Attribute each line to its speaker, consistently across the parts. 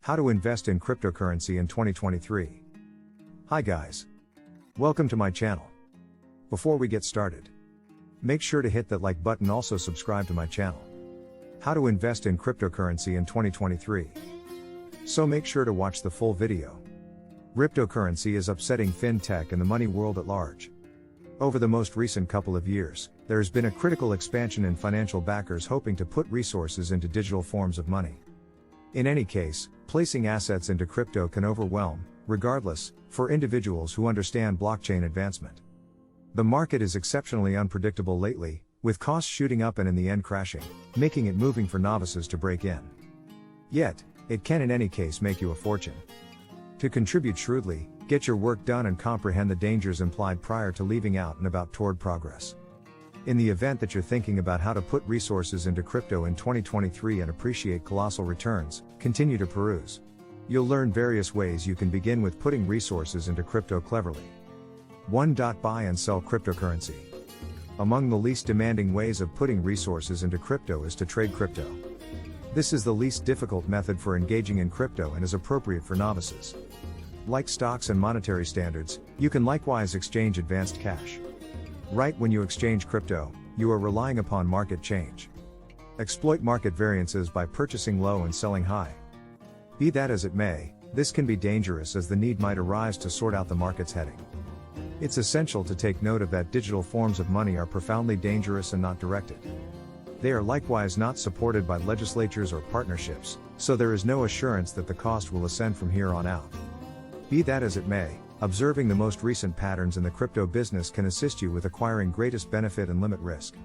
Speaker 1: How to invest in cryptocurrency in 2023. Hi guys. Welcome to my channel. Before we get started, make sure to hit that like button, also subscribe to my channel. How to invest in cryptocurrency in 2023. So make sure to watch the full video. Cryptocurrency is upsetting fintech and the money world at large. Over the most recent couple of years, there has been a critical expansion in financial backers hoping to put resources into digital forms of money. In any case, placing assets into crypto can overwhelm, regardless, for individuals who understand blockchain advancement. The market is exceptionally unpredictable lately, with costs shooting up and in the end crashing, making it moving for novices to break in. Yet, it can in any case make you a fortune. To contribute shrewdly, get your work done and comprehend the dangers implied prior to leaving out and about toward progress. In the event that you're thinking about how to put resources into crypto in 2023 and appreciate colossal returns, continue to peruse. You'll learn various ways you can begin with putting resources into crypto cleverly. 1. Buy and sell cryptocurrency. Among the least demanding ways of putting resources into crypto is to trade crypto. This is the least difficult method for engaging in crypto and is appropriate for novices. Like stocks and monetary standards, you can likewise exchange advanced cash. Right when you exchange crypto, you are relying upon market change. Exploit market variances by purchasing low and selling high. Be that as it may, this can be dangerous as the need might arise to sort out the market's heading. It's essential to take note of that digital forms of money are profoundly dangerous and not directed. They are likewise not supported by legislatures or partnerships, so there is no assurance that the cost will ascend from here on out. Be that as it may, observing the most recent patterns in the crypto business can assist you with acquiring greatest benefit and limit risk.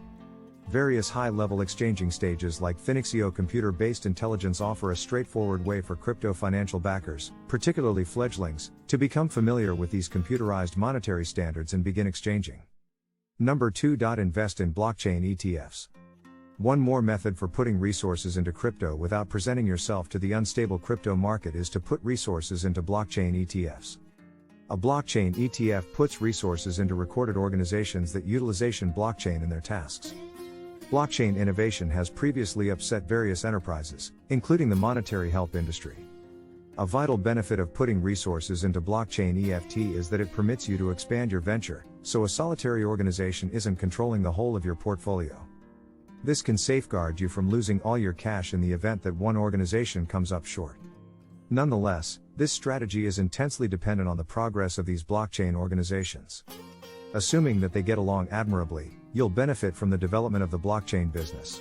Speaker 1: Various high-level exchanging stages like Finexio computer-based intelligence offer a straightforward way for crypto financial backers, particularly fledglings, to become familiar with these computerized monetary standards and begin exchanging. 2. Invest in blockchain ETFs. One more method for putting resources into crypto without presenting yourself to the unstable crypto market is to put resources into blockchain ETFs. A blockchain ETF puts resources into recorded organizations that utilization blockchain in their tasks. Blockchain innovation has previously upset various enterprises, including the monetary help industry. A vital benefit of putting resources into blockchain EFT is that it permits you to expand your venture, so a solitary organization isn't controlling the whole of your portfolio. This can safeguard you from losing all your cash in the event that one organization comes up short. Nonetheless, this strategy is intensely dependent on the progress of these blockchain organizations. Assuming that they get along admirably, you'll benefit from the development of the blockchain business.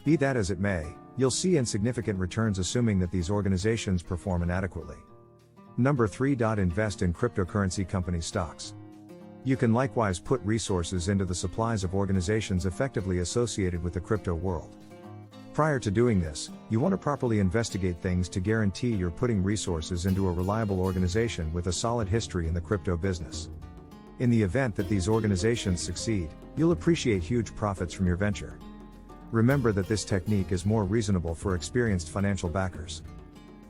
Speaker 1: Be that as it may, you'll see insignificant returns assuming that these organizations perform inadequately. 3. Invest in cryptocurrency company stocks. You can likewise put resources into the supplies of organizations effectively associated with the crypto world. Prior to doing this, you want to properly investigate things to guarantee you're putting resources into a reliable organization with a solid history in the crypto business. In the event that these organizations succeed, you'll appreciate huge profits from your venture. Remember that this technique is more reasonable for experienced financial backers.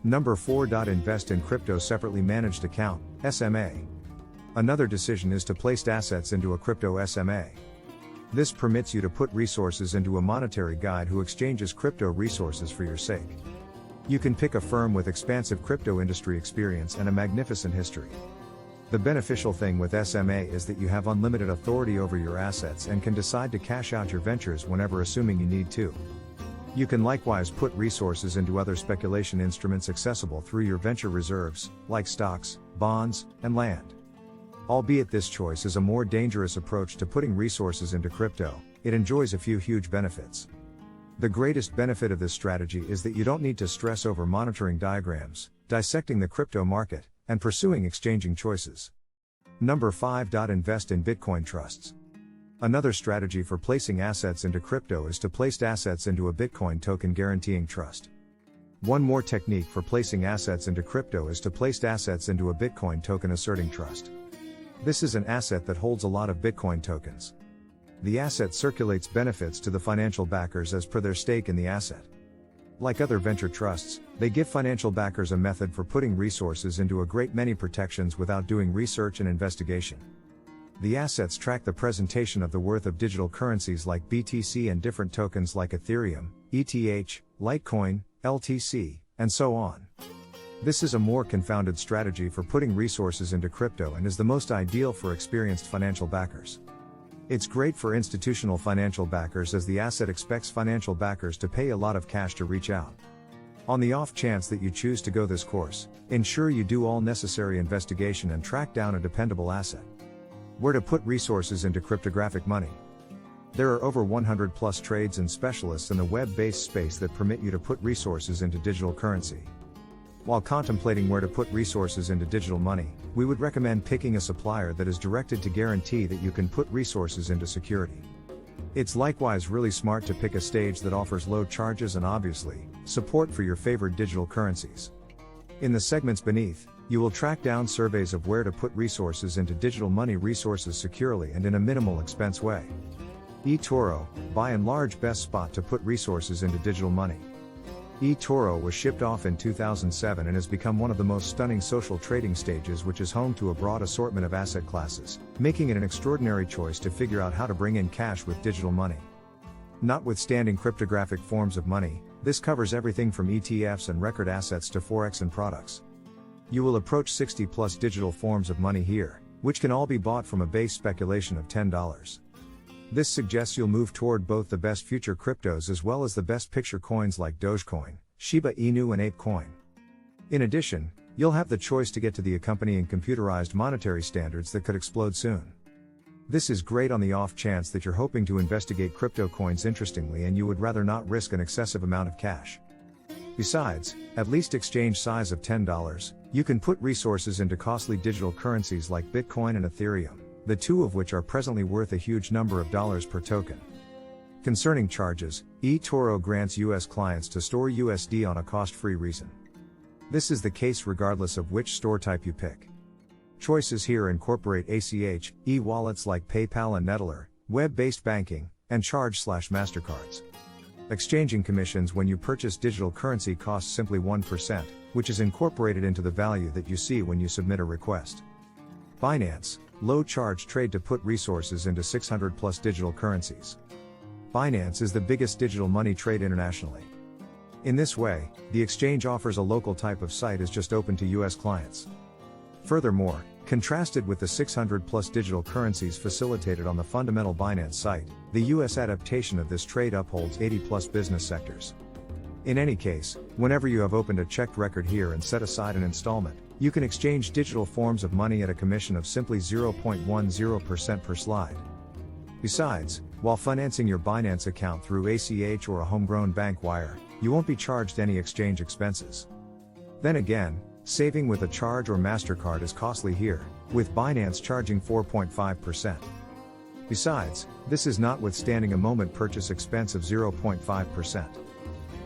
Speaker 1: 4. Invest in crypto separately managed account, SMA. Another decision is to place assets into a crypto SMA. This permits you to put resources into a monetary guide who exchanges crypto resources for your sake. You can pick a firm with expansive crypto industry experience and a magnificent history. The beneficial thing with SMA is that you have unlimited authority over your assets and can decide to cash out your ventures whenever, assuming you need to. You can likewise put resources into other speculation instruments accessible through your venture reserves, like stocks, bonds, and land. Albeit this choice is a more dangerous approach to putting resources into crypto, it enjoys a few huge benefits. The greatest benefit of this strategy is that you don't need to stress over monitoring diagrams, dissecting the crypto market, and pursuing exchanging choices. 5. Invest in Bitcoin trusts. Another strategy for placing assets into crypto is to place assets into a Bitcoin token guaranteeing trust. One more technique for placing assets into crypto is to place assets into a Bitcoin token asserting trust. This is an asset that holds a lot of Bitcoin tokens. The asset circulates benefits to the financial backers as per their stake in the asset. Like other venture trusts, they give financial backers a method for putting resources into a great many protections without doing research and investigation. The assets track the presentation of the worth of digital currencies like BTC and different tokens like Ethereum, ETH, Litecoin, LTC, and so on. This is a more confounded strategy for putting resources into crypto and is the most ideal for experienced financial backers. It's great for institutional financial backers as the asset expects financial backers to pay a lot of cash to reach out. On the off chance that you choose to go this course, ensure you do all necessary investigation and track down a dependable asset. Where to put resources into cryptographic money? There are over 100 plus trades and specialists in the web-based space that permit you to put resources into digital currency. While contemplating where to put resources into digital money, we would recommend picking a supplier that is directed to guarantee that you can put resources into security. It's likewise really smart to pick a stage that offers low charges and obviously, support for your favorite digital currencies. In the segments beneath, you will track down surveys of where to put resources into digital money resources securely and in a minimal expense way. eToro, by and large best spot to put resources into digital money. eToro was shipped off in 2007 and has become one of the most stunning social trading stages, which is home to a broad assortment of asset classes, making it an extraordinary choice to figure out how to bring in cash with digital money. Notwithstanding cryptographic forms of money, this covers everything from ETFs and record assets to Forex and products. You will approach 60 plus digital forms of money here, which can all be bought from a base speculation of $10. This suggests you'll move toward both the best future cryptos as well as the best picture coins like Dogecoin, Shiba Inu and ApeCoin. In addition, you'll have the choice to get to the accompanying computerized monetary standards that could explode soon. This is great on the off chance that you're hoping to investigate crypto coins interestingly and you would rather not risk an excessive amount of cash. Besides, at least exchange size of $10, you can put resources into costly digital currencies like Bitcoin and Ethereum, the two of which are presently worth a huge number of dollars per token. Concerning charges, eToro grants US clients to store USD on a cost-free reason. This is the case regardless of which store type you pick. Choices here incorporate ACH, e-wallets like PayPal and Neteller, web-based banking, and Charge/MasterCards. Exchanging commissions when you purchase digital currency costs simply 1%, which is incorporated into the value that you see when you submit a request. Binance, low charge trade to put resources into 600 plus digital currencies. Binance is the biggest digital money trade internationally. In this way, the exchange offers a local type of site is just open to US clients. Furthermore, contrasted with the 600 plus digital currencies facilitated on the fundamental Binance site, the US adaptation of this trade upholds 80 plus business sectors. In any case, whenever you have opened a checked record here and set aside an installment, you can exchange digital forms of money at a commission of simply 0.10% per slide. Besides, while financing your Binance account through ACH or a homegrown bank wire, you won't be charged any exchange expenses. Then again, saving with a Charge or MasterCard is costly here, with Binance charging 4.5%. Besides, this is notwithstanding a moment purchase expense of 0.5%.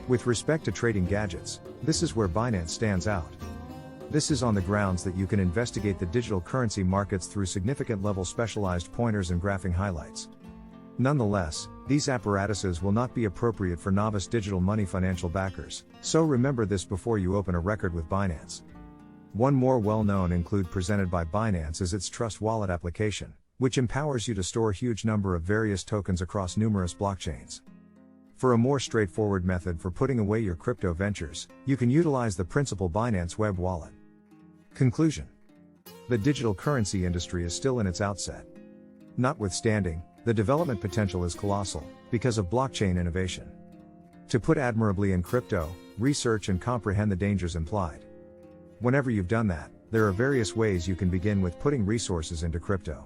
Speaker 1: With respect to trading gadgets, this is where Binance stands out. This is on the grounds that you can investigate the digital currency markets through significant level specialized pointers and graphing highlights. Nonetheless, these apparatuses will not be appropriate for novice digital money financial backers, so remember this before you open a record with Binance. One more well-known include presented by Binance is its Trust Wallet application, which empowers you to store a huge number of various tokens across numerous blockchains. For a more straightforward method for putting away your crypto ventures, you can utilize the principal Binance Web Wallet. Conclusion: the digital currency industry is still in its outset. Notwithstanding, the development potential is colossal, because of blockchain innovation. To put admirably in crypto, research and comprehend the dangers implied. Whenever you've done that, there are various ways you can begin with putting resources into crypto.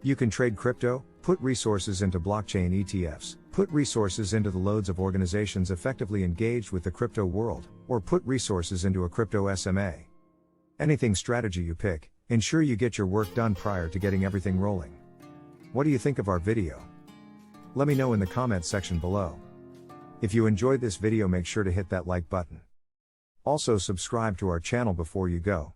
Speaker 1: You can trade crypto, put resources into blockchain ETFs, put resources into the loads of organizations effectively engaged with the crypto world, or put resources into a crypto SMA. Anything strategy you pick, ensure you get your work done prior to getting everything rolling. What do you think of our video? Let me know in the comments section below. If you enjoyed this video, make sure to hit that like button. Also subscribe to our channel before you go.